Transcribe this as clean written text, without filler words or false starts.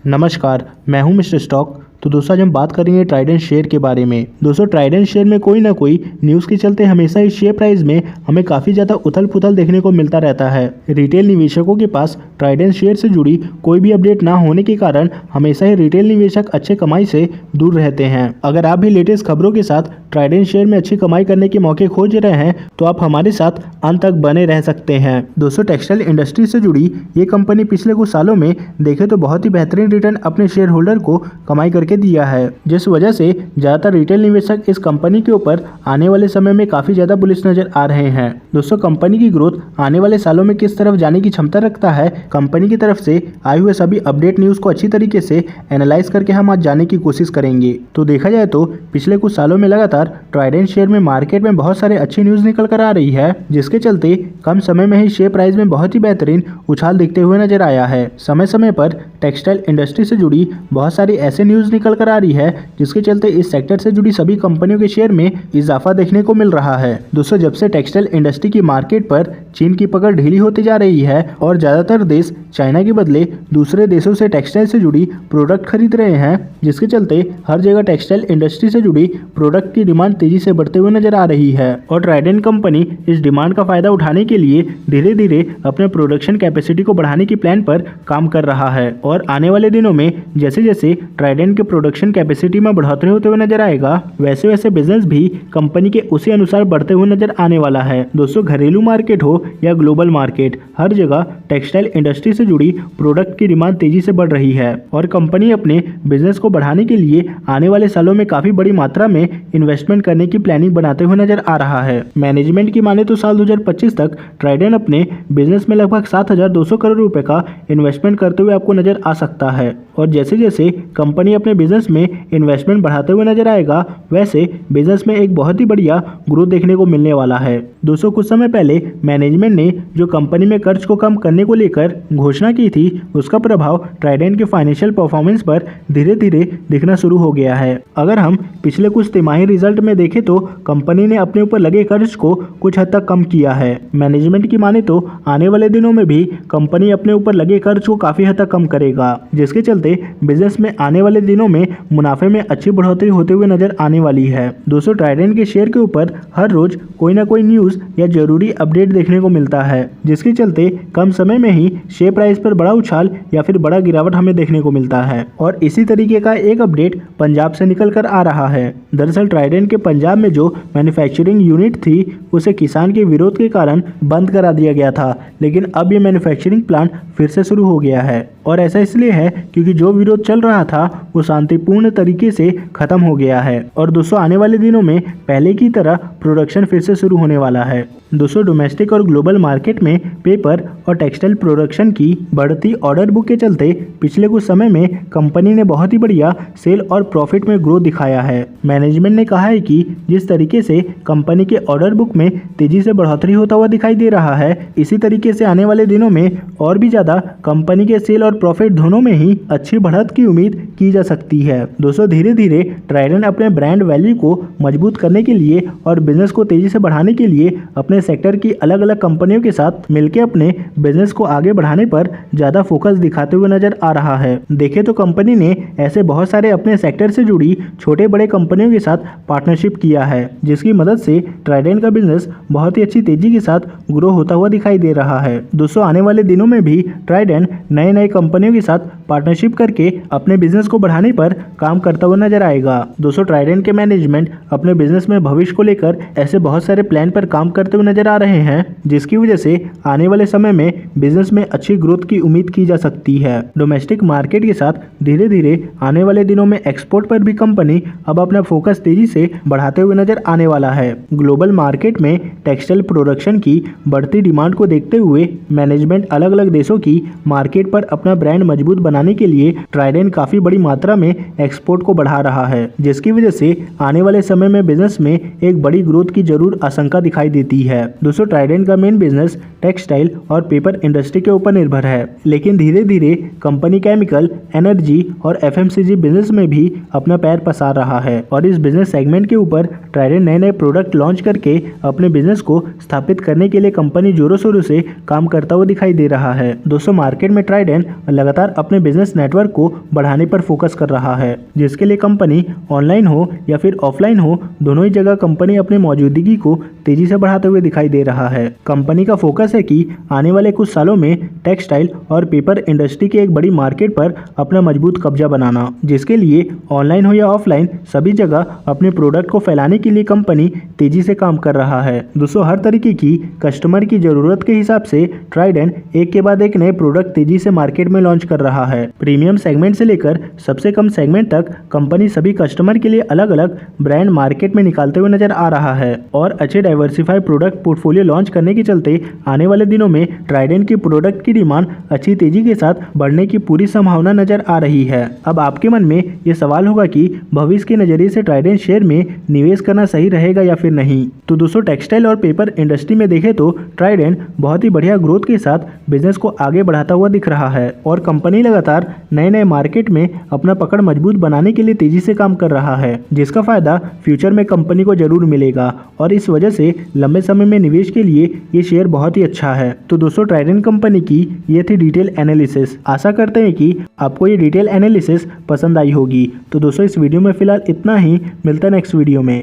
नमस्कार, मैं हूं मिस्टर स्टॉक। तो दोस्तों आज हम बात करेंगे ट्राइडेंट शेयर के बारे में। दोस्तों ट्राइडेंट शेयर में कोई ना कोई न्यूज़ के चलते हमेशा इस शेयर प्राइस में हमें काफ़ी ज़्यादा उथल पुथल देखने को मिलता रहता है। रिटेल निवेशकों के पास ट्राइडेंट शेयर से जुड़ी कोई भी अपडेट ना होने के कारण हमेशा ही रिटेल निवेशक अच्छे कमाई से दूर रहते हैं। अगर आप भी लेटेस्ट खबरों के साथ ट्राइडेंट शेयर में अच्छी कमाई करने के मौके खोज रहे हैं तो आप हमारे साथ अंत तक बने रह सकते हैं। दोस्तों टेक्सटाइल इंडस्ट्री से जुड़ी ये कंपनी पिछले कुछ सालों में देखे तो बहुत ही बेहतरीन रिटर्न अपने शेयर होल्डर को कमाई करके दिया है, जिस वजह से ज़्यादातर रिटेल निवेशक इस कंपनी के ऊपर आने वाले समय में काफ़ी ज़्यादा बुलिश नजर आ रहे हैं। दोस्तों कंपनी की ग्रोथ आने वाले सालों में किस तरफ जाने की क्षमता रखता है, कंपनी की तरफ से आए हुए सभी अपडेट न्यूज़ को अच्छी तरीके से एनालाइज करके हम आज जानने की कोशिश करेंगे। तो देखा जाए तो पिछले कुछ सालों में लगातार ट्राइडेंट शेयर में मार्केट में बहुत सारे अच्छी न्यूज़ निकल कर आ रही है, जिसके चलते कम समय में ही शेयर प्राइस में बहुत ही बेहतरीन उछाल दिखते हुए नजर आया है। समय समय पर टेक्सटाइल इंडस्ट्री से जुड़ी बहुत सारी ऐसे न्यूज़ निकल कर आ रही है, जिसके चलते इस सेक्टर से जुड़ी सभी कंपनियों के शेयर में इजाफा देखने को मिल रहा है। दोस्तों जब से टेक्सटाइल इंडस्ट्री की मार्केट पर चीन की पकड़ ढीली होती जा रही है और ज़्यादातर देश चाइना के बदले दूसरे देशों से टेक्सटाइल से जुड़ी प्रोडक्ट खरीद रहे हैं, जिसके चलते हर जगह टेक्सटाइल इंडस्ट्री से जुड़ी प्रोडक्ट की डिमांड तेजी से बढ़ते हुए नजर आ रही है। और ट्राइडेंट कंपनी इस डिमांड का फायदा उठाने के लिए धीरे धीरे अपने प्रोडक्शन कैपेसिटी को बढ़ाने की प्लान पर काम कर रहा है। और आने वाले दिनों में जैसे जैसे ट्राइडेंट के प्रोडक्शन कैपेसिटी में बढ़ोतरी होते हुए नजर आएगा, वैसे वैसे बिजनेस भी कंपनी के उसी अनुसार बढ़ते हुए नजर आने वाला है। दोस्तों घरेलू मार्केट हो या ग्लोबल मार्केट, हर जगह टेक्सटाइल इंडस्ट्री से जुड़ी प्रोडक्ट की डिमांड तेजी से बढ़ रही है और कंपनी अपने बिजनेस को बढ़ाने के लिए आने वाले सालों में काफी बड़ी मात्रा में इन्वेस्टमेंट करने की प्लानिंग बनाते हुए नजर आ रहा है। मैनेजमेंट की माने तो साल 2025 तक ट्राइडेंट अपने बिजनेस में लगभग 7,200 करोड़ रुपए का इन्वेस्टमेंट करते हुए आपको नजर आ सकता है। और जैसे जैसे कंपनी अपने बिजनेस में इन्वेस्टमेंट बढ़ाते हुए नजर आएगा, वैसे बिजनेस में एक बहुत ही बढ़िया ग्रोथ देखने को मिलने वाला है। दोस्तों कुछ समय पहले मैनेजमेंट ने जो कंपनी में कर्ज को कम करने को लेकर घोषणा की थी, उसका प्रभाव ट्राइडेंट के फाइनेंशियल परफॉर्मेंस पर धीरे धीरे दिखना शुरू हो गया है। अगर हम पिछले कुछ तिमाही रिजल्ट में देखें तो कंपनी ने अपने ऊपर लगे कर्ज को कुछ हद तक कम किया है। मैनेजमेंट की माने तो आने वाले दिनों में भी कंपनी अपने ऊपर लगे कर्ज को काफी हद तक कम करेगा, जिसके चलते बिजनेस में आने वाले दिनों में मुनाफे में अच्छी बढ़ोतरी होते हुए नजर आने वाली है। दोस्तों ट्राइडेंट के शेयर के ऊपर हर रोज कोई ना कोई न्यूज या जरूरी अपडेट देखने को मिलता है, जिसके चलते कम समय में ही शेयर प्राइस पर बड़ा उछाल या फिर बड़ा गिरावट हमें देखने को मिलता है। और इसी तरीके का एक अपडेट पंजाब से निकल कर आ रहा है। दरअसल ट्राइडेंट के पंजाब में जो मैन्युफैक्चरिंग यूनिट थी उसे किसान के विरोध के कारण बंद करा दिया गया था, लेकिन अब ये मैन्युफैक्चरिंग प्लांट फिर से शुरू हो गया है। और ऐसा इसलिए है क्योंकि जो विरोध चल रहा था वो शांतिपूर्ण तरीके से खत्म हो गया है। और दोस्तों आने वाले दिनों में पहले की तरह प्रोडक्शन फिर से शुरू होने वाला है। दोस्तों डोमेस्टिक और ग्लोबल मार्केट में पेपर और टेक्सटाइल प्रोडक्शन की बढ़ती ऑर्डर बुक के चलते पिछले कुछ समय में कंपनी ने बहुत ही बढ़िया सेल और प्रॉफिट में ग्रोथ दिखाया है। मैनेजमेंट ने कहा है कि जिस तरीके से कंपनी के ऑर्डर बुक में तेजी से बढ़ोतरी होता हुआ दिखाई दे रहा है, इसी तरीके से आने वाले दिनों में और भी ज्यादा कंपनी के सेल और प्रॉफिट दोनों में ही अच्छी बढ़त की उम्मीद की जा सकती है। दोस्तों धीरे धीरे ट्राइडेंट अपने ब्रांड वैल्यू को मजबूत करने के लिए और बिजनेस को तेजी से बढ़ाने के लिए अपने सेक्टर की अलग अलग कंपनियों के साथ मिलकर अपने बिजनेस को आगे बढ़ाने पर ज्यादा फोकस दिखाते हुए नजर आ रहा है। देखे तो कंपनी ने ऐसे बहुत सारे अपने सेक्टर से जुड़ी छोटे बड़े कंपनियों के साथ पार्टनरशिप किया है, जिसकी मदद से ट्राइडेंट का बिजनेस बहुत ही अच्छी तेजी के साथ ग्रो होता हुआ दिखाई दे रहा है। दोस्तों आने वाले दिनों में भी ट्राइडेंट नए नए कंपनियों के साथ पार्टनरशिप करके अपने बिजनेस को बढ़ाने पर काम करता हुआ नजर आएगा। दोस्तों ट्राइडेंट के मैनेजमेंट अपने बिजनेस में भविष्य को लेकर ऐसे बहुत सारे प्लान पर काम करते हुए नजर आ रहे हैं, जिसकी वजह से आने वाले समय में बिजनेस में अच्छी ग्रोथ की उम्मीद की जा सकती है। डोमेस्टिक मार्केट के साथ धीरे धीरे आने वाले दिनों में एक्सपोर्ट पर भी कंपनी अब अपना फोकस तेजी से बढ़ाते हुए नजर आने वाला है। ग्लोबल मार्केट में टेक्सटाइल प्रोडक्शन की बढ़ती डिमांड को देखते हुए मैनेजमेंट अलग अलग देशों की मार्केट पर अपना ब्रांड मजबूत बनाने के लिए ट्राइडेंट काफी बड़ी मात्रा में एक्सपोर्ट को बढ़ा रहा है, जिसकी वजह से आने वाले समय में बिजनेस में एक बड़ी ग्रोथ की जरूर आशंका दिखाई देती है। है। दोस्तों ट्राइडेंट का मेन बिजनेस टेक्सटाइल और पेपर इंडस्ट्री के ऊपर निर्भर है, लेकिन धीरे धीरे कंपनी केमिकल, एनर्जी और एफएमसीजी बिजनेस में भी अपना पैर पसार रहा है और इस बिजनेस सेगमेंट के ऊपर ट्राइडेंट नए नए प्रोडक्ट लॉन्च करके अपने बिजनेस को स्थापित करने के लिए कंपनी जोरों शोरों से काम करता हुआ दिखाई दे रहा है। दोस्तों मार्केट में ट्राइडेंट लगातार अपने बिजनेस नेटवर्क को बढ़ाने पर फोकस कर रहा है, जिसके लिए कंपनी ऑनलाइन हो या फिर ऑफलाइन हो, दोनों ही जगह कंपनी अपनी मौजूदगी को तेजी से बढ़ाते हुए दिखाई दे रहा है। कंपनी का फोकस है कि आने वाले कुछ सालों में टेक्सटाइल और पेपर इंडस्ट्री के एक बड़ी मार्केट पर अपना मजबूत कब्जा बनाना, जिसके लिए ऑनलाइन हो या ऑफलाइन सभी जगह अपने प्रोडक्ट को फैलाने के लिए कंपनी तेजी से काम कर रहा है। दोस्तों हर तरीके की कस्टमर की जरूरत के हिसाब से ट्राइडेंट एक के बाद एक नए प्रोडक्ट तेजी से मार्केट में लॉन्च कर रहा है। प्रीमियम सेगमेंट से लेकर सबसे कम सेगमेंट तक कंपनी सभी कस्टमर के लिए अलग अलग ब्रांड मार्केट में निकालते हुए नजर आ रहा है और अच्छे डाइवर्सिफाइड प्रोडक्ट पोर्टफोलियो लॉन्च करने के चलते आने वाले दिनों में ट्राइडेंट की प्रोडक्ट की डिमांड अच्छी तेजी के साथ बढ़ने की पूरी संभावना नजर आ रही है। अब आपके मन में ये सवाल होगा कि भविष्य के नजरिए से ट्राइडेंट शेयर में निवेश करना सही रहेगा या फिर नहीं। तो दोस्तों टेक्सटाइल और पेपर इंडस्ट्री में देखें तो ट्राइडेंट बहुत ही बढ़िया ग्रोथ के साथ बिजनेस को आगे बढ़ाता हुआ दिख रहा है और कंपनी लगातार नए नए मार्केट में अपना पकड़ मजबूत बनाने के लिए तेजी से काम कर रहा है, जिसका फायदा फ्यूचर में कंपनी को जरूर मिलेगा और इस वजह से लंबे समय में निवेश के लिए ये शेयर बहुत ही अच्छा है। तो दोस्तों ट्राइडेंट कंपनी की ये थी डिटेल एनालिसिस। आशा करते हैं कि आपको ये डिटेल एनालिसिस पसंद आई होगी। तो दोस्तों इस वीडियो में फिलहाल इतना ही, मिलता है नेक्स्ट वीडियो में।